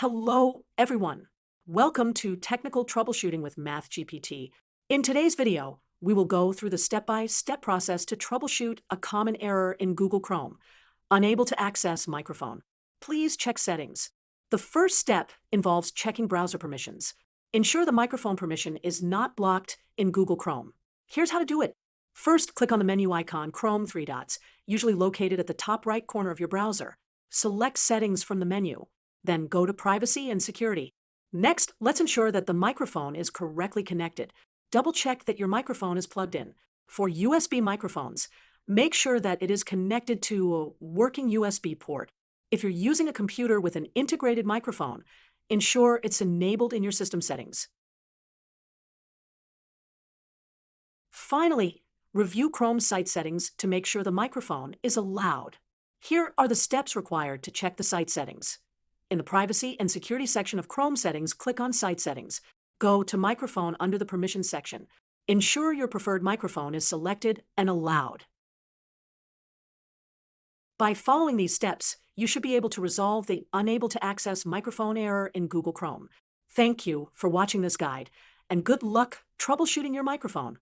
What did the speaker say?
Hello, everyone. Welcome to Technical Troubleshooting with MathGPT. In today's video, we will go through the step-by-step process to troubleshoot a common error in Google Chrome, unable to access microphone. Please check settings. The first step involves checking browser permissions. Ensure the microphone permission is not blocked in Google Chrome. Here's how to do it. First, click on the menu icon, Chrome 3 dots, usually located at the top right corner of your browser. Select Settings from the menu. Then go to Privacy and Security. Next, let's ensure that the microphone is correctly connected. Double-check that your microphone is plugged in. For USB microphones, make sure that it is connected to a working USB port. If you're using a computer with an integrated microphone, ensure it's enabled in your system settings. Finally, review Chrome site settings to make sure the microphone is allowed. Here are the steps required to check the site settings. In the Privacy and Security section of Chrome settings, click on Site Settings. Go to Microphone under the Permissions section. Ensure your preferred microphone is selected and allowed. By following these steps, you should be able to resolve the unable to access microphone error in Google Chrome. Thank you for watching this guide, and good luck troubleshooting your microphone.